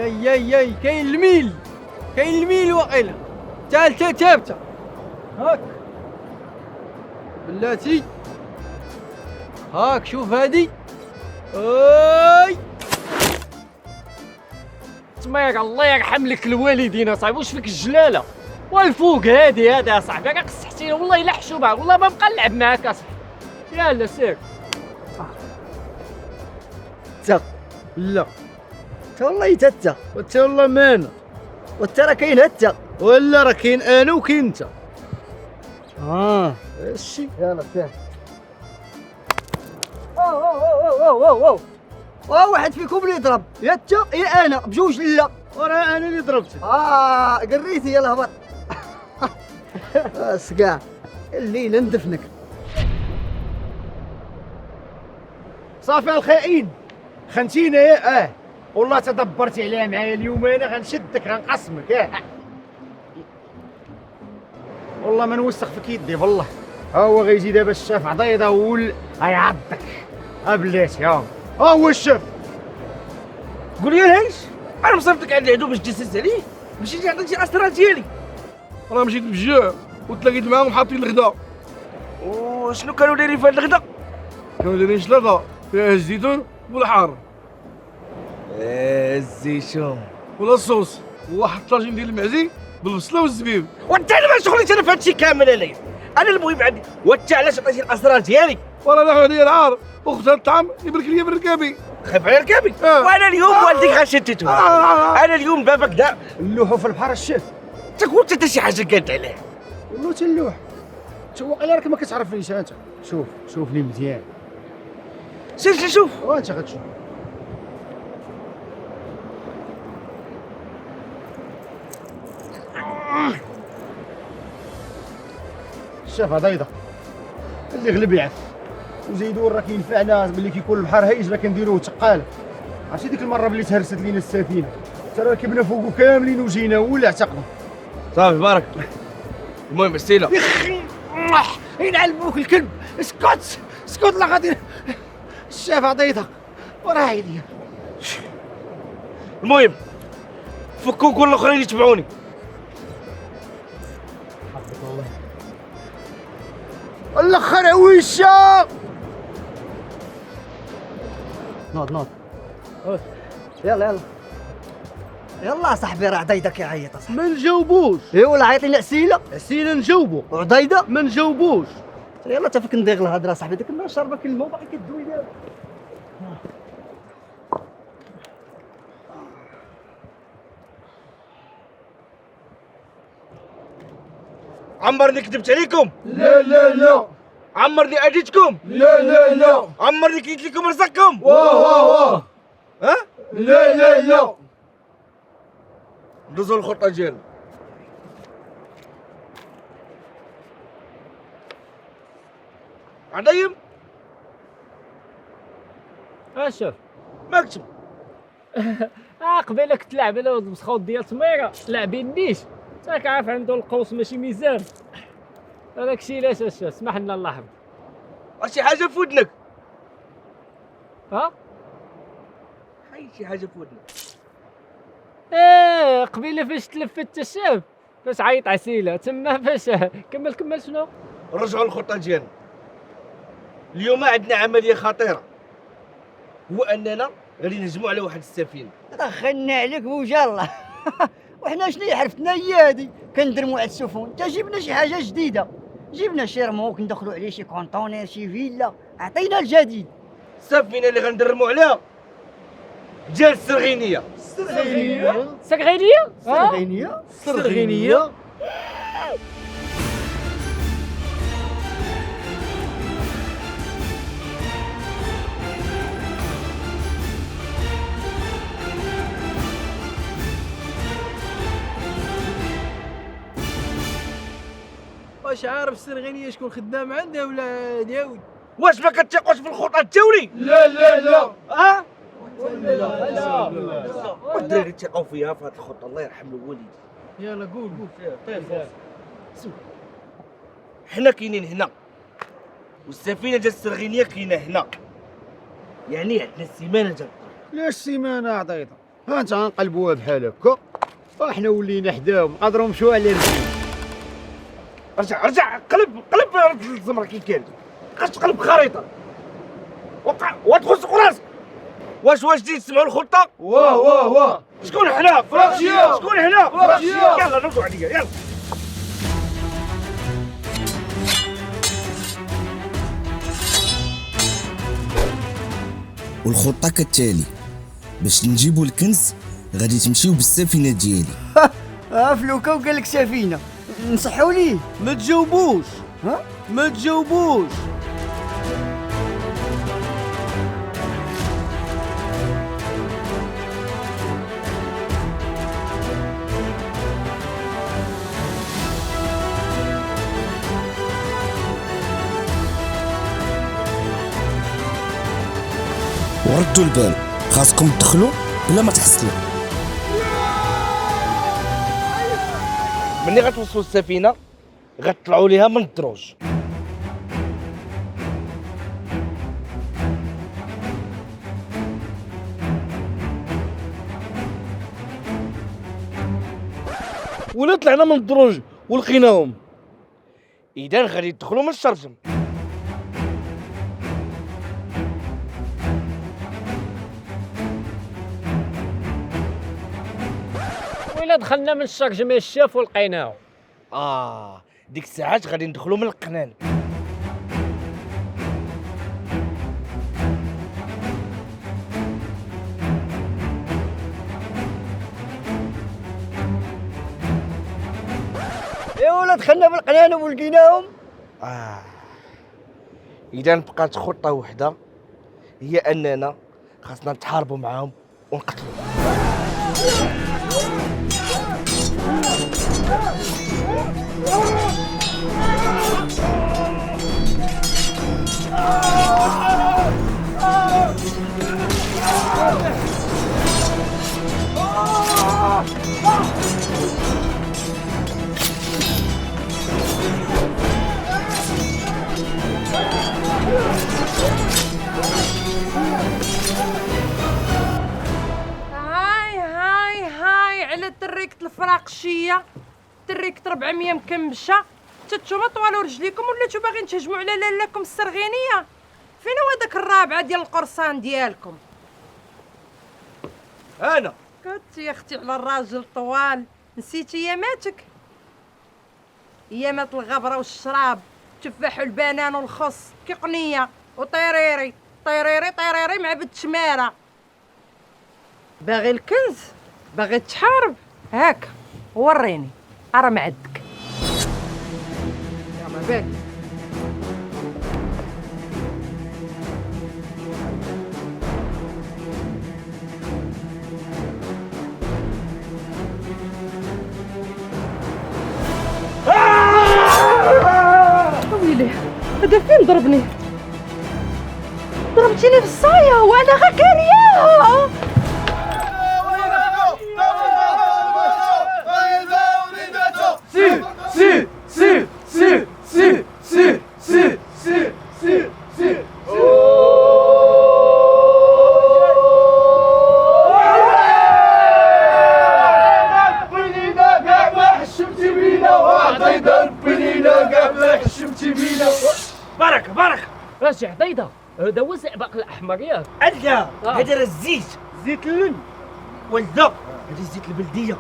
ياي كاين الميل واقيلا ثالثه ثابته هاك بلاتي هاك شوف هادي اي تماير الله يرحم لك الوالدين اصاحبي، واش فيك الجلاله والفوق هادي هذا يا صاحبي راك قصحتينا والله الا حشومه والله ما بقى نلعب معاك اصاحبي. يلا سير. تا لا تا والله تا وتا والله ما انا وتا راه كاين هتا ولا راه كاين انا وكاين انت. هادشي يلا سير. واو واحد فيكم اللي يضرب يا انت يا انا بجوج لا وراه انا اللي ضربتك. قريتي يلا هبط. بس كاع الليله ندفنك. صافي الخائن خنتينا يا والله تدبرتي عليها معايا اليوم انا غنشدك غنقسمك والله ما نوسخ فيك يدي والله. ها هو غيجي دابا الشاف عضيضه هو غيعضك بلاتي. ها هو الشاف. قول لي الهيش انا مصيفطك عند العدو باش تجسس عليه مشيتي عطيتي الاسرار ديالي. انا مشيت بجوع وتلاقيت معاهم حاطين الغدا. وشنو كانوا دايرين في هاد الغدا؟ كانوا دايرين شلاضه فيها الزيتون والحار الزيتون ولا الصوص وواحد طاجين ديال المعزي بالبصله والزبيب. وانت انا ما شغليت انا في هادشي كامل انايا. انا المهم عندي وانت علاش عطيتي الاسرار ديالي؟ وانا ناخذ هي العار اختها الطعام يبرك ليا بالركابي. خايف على ركابي وانا اليوم والديك غنشتتو. انا اليوم بابا كدا نلوحو في البحر الشاف. تقول انت شي حاجه قالت عليها والله تنلوح. واقيلا راك ما كتعرفنيش انت. شوفني مزيان. سير شوف. وانت غتشوف. الشاف عضيضه اللي غلب يعف وزيدوا راه كينفعنا ملي كيكون البحر هايج راه كنديروه تقال. عرفتي ديك المره ملي تهرست لينا السفينه حتى راه ركبنا فوقو كاملين وجينا هو اللي اعتقنا. صافي بارك. المهم السيله يخي ينعل بوك الكلب. اسكت لا غادي الشاف عضيضه وراه عيدي. المهم فكوا كل الاخرين يتبعوني. الاخر عويشه. نوض يلا صاحبي راه عضيضه كيعيط اصاحبي. ما نجاوبوش. ايوا ولا عيطينا عسيله عسينا نجاوبو وعضيضه ما نجاوبوش. يلا تا فيك ندير الهضره صاحبي. ديك النهار شاربه كلمه وباقي كدوي دابا. عمرني كذبت عليكم؟ لا عمرني اجيتكم؟ لا عمرني كيت لكم رزقكم؟ واه ها؟ لا دوزوا الخطه ديالنا. عديم شوف ما كتب. قبيله كنت لاعب انا والمسخوط ديال تميره لاعبين نيش راك عارف عنده القوس ماشي ميزان. هذاك الشيء علاش اسمح لنا الله يحفظك. شي حاجه في ودنك. ها شي حاجه في ودنك. قبيله فاش تلفت الشاف فاش عيط عسيله تما فاش كمل شنو؟ رجعوا الخطه ديالنا. اليوم عندنا عمليه خطيره هو اننا غادي نهجموا على واحد السفينه. دخلنا عليك بوجالله. وحنا شنو عرفتنا هي هادي كندرموا على السفن. تا جبنا شي حاجه جديده. جبنا شي رموك ندخلوا عليه شي كونطونير شي فيلا. عطينا الجديد. السفينه اللي غندرموا عليها ديال السرغينيه. سرغينيه واش عارف السرغينيه شكون خدام عندها ولا داود؟ واش ما كتثقوش في الخطه التولي؟ لا ها؟ لا والدراري تيقاو فيها في هاد الخطه الله يرحم الوالدين. يلا قول حنا كاينين هنا والسفينه ديال السرغينيه كاينه هنا. يعني عندنا السيمانه جابطه. ليش سيمانه عضيضه؟ ها انت غنقلبوها بحال هكا وحنا ولينا حداهم نقدروا نمشيو على رجلين. رجع قلب الزمر كي كان خاص تقلب خريطه وقع وتخص راسك. واش جيت تسمعوا الخطه؟ واه شكون حنا؟ فراكشيه. شكون حنا؟ فراكشيه. يلا نوضوا عليا يلا. والخطة كالتالي: باش نجيبو الكنز غادي تمشيو بالسفينة ديالي. فلوكا وقال لك سفينه نصحوا ليه. ما تجاوبوش، ها ما تجاوبوش. وردوا البال، خاصكم تدخلوا بلا ما تحصلوا. ملي غتوصلوا السفينه غتطلعوا ليها من الدروج. ولا طلعنا من الدروج ولقيناهم. اذا غادي تدخلوا من الشرجم. وإلا دخلنا من الشرجم الشاف ولقيناه. ديك الساعات غادي ندخلوا من القنان. يا ولا دخلنا بالقنان ولقيناهم. اذا بقات خطه واحده، هي اننا خاصنا نتحاربوا معاهم ونقتلوهم. هاي على تريكة الفراقشية، تريكة 400 مكمشة. تتوما طوالوا رجليكم ولاتو باغيين تهجموا على لالاكم السرغينية؟ فين هو داك الرابعة ديال القرصان ديالكم؟ انا كنت يا اختي على الراجل طوال، نسيتي اياماتك؟ ايامات الغبرة والشراب، التفاح والبنان والخص، كيقنية وطيريري طيريري مع بالتشمارة. باغي الكنز؟ باغي تحارب؟ هاك وريني، ارا معدك. يا ما باك ويلي هذا فين ضربني؟ ضربتيني في الصاية وانا غا كارياها. بركه رجع ضيضة، هذا هو الزئبق الأحمر ياك؟ لا هذا راه الزيت اللن ولدا، هذا زيت البلديه.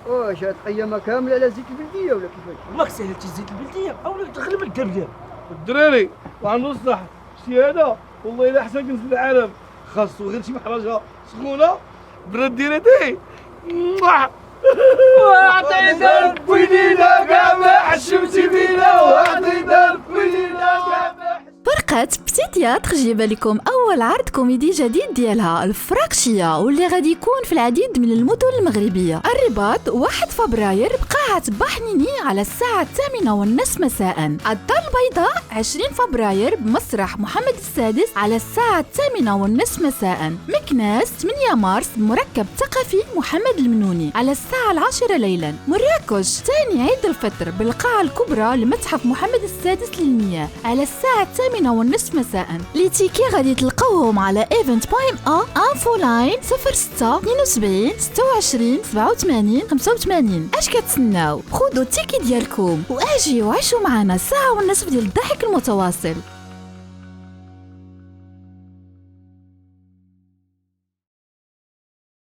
واش هاد قيامه كامله على زيت البلديه ولا كيفاش؟ ماك سهلتي زيت البلديه او تغلب الكبده. الدراري وعنده الصح، شتي هذا والله الا احسن كنز في العالم. خاصو غير شي محرجه سخونه برد ديرتي. وعطينا البنينه كاع ما حشمتي بينا، وعطينا البنينه كاع ما. فرقة بتي تياتر جايبه لكم اول عرض كوميدي جديد ديالها الفراكشيه، واللي غادي يكون في العديد من المدن المغربيه. الرباط 1 فبراير بقاعة قاعة بحنيني على الساعة 8:30 مساء. الدار البيضاء 20 فبراير بمسرح محمد السادس على الساعة 8:30 مساء. مكناس 8 مارس بمركب ثقافي محمد المنوني على الساعة 10 ليلا. مراكش ثاني عيد الفطر بالقاعة الكبرى لمتحف محمد السادس للمياه على الساعة 8:30 مساء. لي تيكي غادي تلقوهم على event.a انفو لاين 06 72 26 87 85. اش كتسناو؟ خذوا التيكي ديالكم واجيو عيشوا معنا ساعة ونصف ديال الضحك المتواصل.